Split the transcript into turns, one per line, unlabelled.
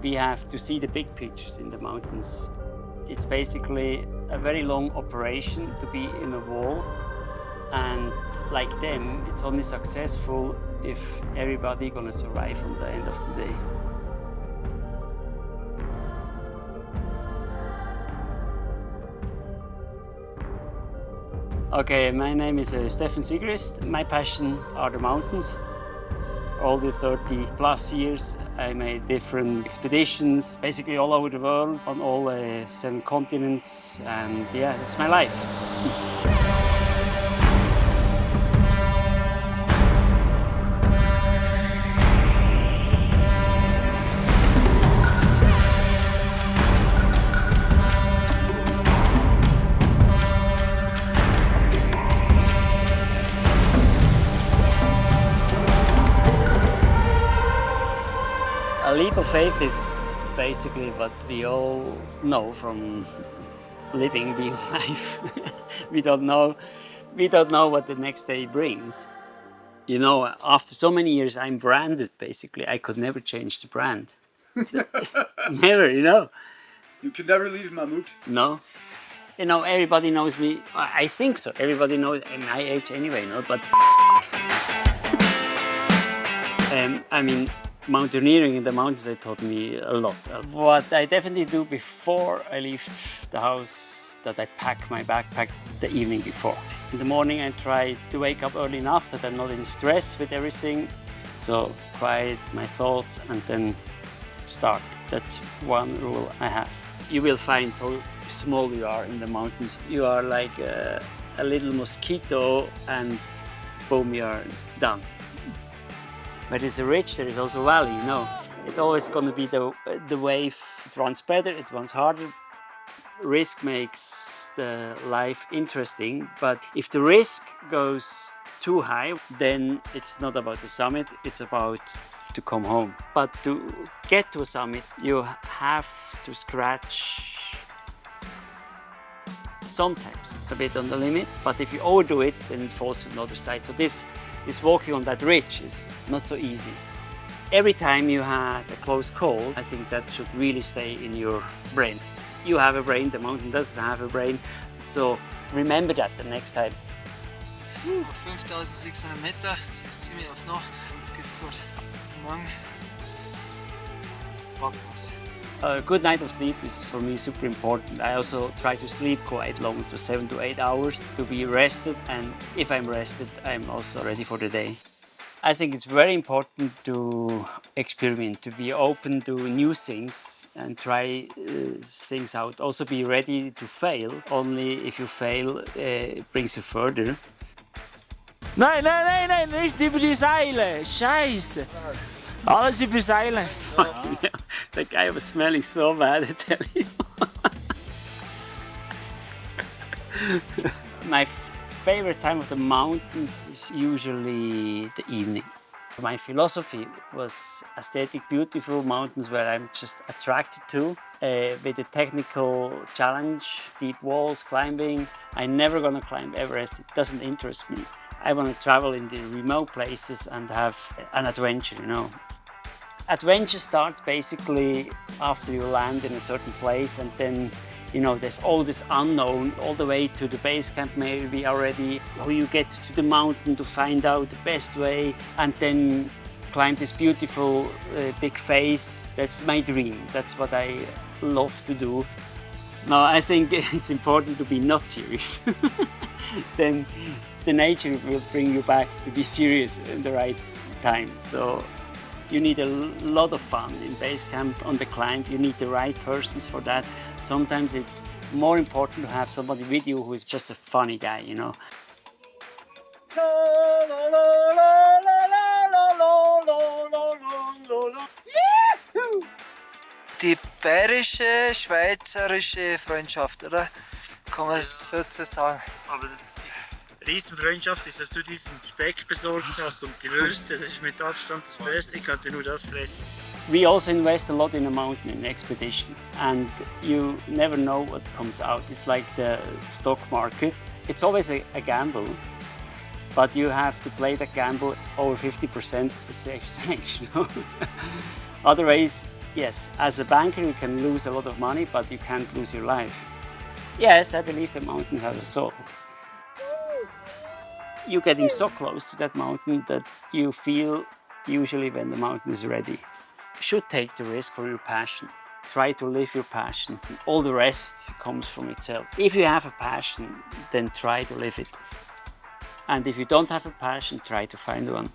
We have to see the big pictures in the mountains. It's basically a very long operation to be in a wall, and like them, it's only successful if everybody gonna survive on the end of the day. Okay, my name is Stephan Siegrist. My passion are the mountains. All the 30 plus years I made different expeditions, basically all over the world, on all 7 continents, and yeah, it's my life. A leap of faith is basically what we all know from living real life. we don't know what the next day brings. You know, after so many years, I'm branded basically. I could never change the brand. Never, you know.
You can never leave MAMMUT.
No. You know, everybody knows me. I think so. Everybody knows at my age anyway, no? But I mean, mountaineering in the mountains, they taught me a lot. What I definitely do before I leave the house, that I pack my backpack the evening before. In the morning, I try to wake up early enough that I'm not in stress with everything. So quiet my thoughts and then start. That's one rule I have. You will find how small you are in the mountains. You are like a little mosquito and boom, you are done. Where there's a ridge, there is also a valley, you know. It's always going to be the wave. It runs better, it runs harder. Risk makes the life interesting, but if the risk goes too high, then it's not about the summit, it's about to come home. But to get to a summit, you have to scratch sometimes a bit on the limit, but if you overdo it, then it falls to another side. So this walking on that ridge is not so easy. Every time you had a close call, I think that should really stay in your brain. You have a brain, the mountain doesn't have a brain, so remember that the next time.
5600 Meter, es ist ziemlich auf Nacht, jetzt geht's gut. Morgen packen wir's.
A good night of sleep is for me super important. I also try to sleep quite long, to 7 to 8 hours, to be rested, and if I'm rested, I'm also ready for the day. I think it's very important to experiment, to be open to new things and try things out. Also be ready to fail. Only if you fail, it brings you further.
Nein, nicht über die Seile! Scheiße! Alles über Seile!
Fucking hell, that guy was smelling so bad, I tell you. My favorite time of the mountains is usually the evening. My philosophy was aesthetic, beautiful mountains where I'm just attracted to. With the technical challenge, deep walls, climbing, I'm never gonna climb Everest, it doesn't interest me. I want to travel in the remote places and have an adventure, you know. Adventure starts basically after you land in a certain place, and then, you know, there's all this unknown all the way to the base camp maybe already. How you get to the mountain to find out the best way and then climb this beautiful big face. That's my dream. That's what I love to do. Now I think it's important to be not serious. Then the nature will bring you back to be serious in the right time. So you need a lot of fun in base camp, on the climb. You need the right persons for that. Sometimes it's more important to have somebody with you who is just a funny guy, you know.
Die bayerische, schweizerische Freundschaft, oder? Kann man so sagen.
Aber die Riesenfreundschaft ist, dass du diesen Speck besorgt hast und die Würste, das ist mit Abstand das Beste, ich könnte nur das fressen.
We also invest a lot in a mountain, in expedition, and you never know what comes out. It's like the stock market. It's always a gamble, but you have to play the gamble over 50% of the safe side, you know. Otherwise, Yes, as a banker you can lose a lot of money, but you can't lose your life. Yes, I believe the mountain has a soul. You're getting so close to that mountain that you feel usually when the mountain is ready. You should take the risk for your passion. Try to live your passion. All the rest comes from itself. If you have a passion, then try to live it. And if you don't have a passion, try to find one.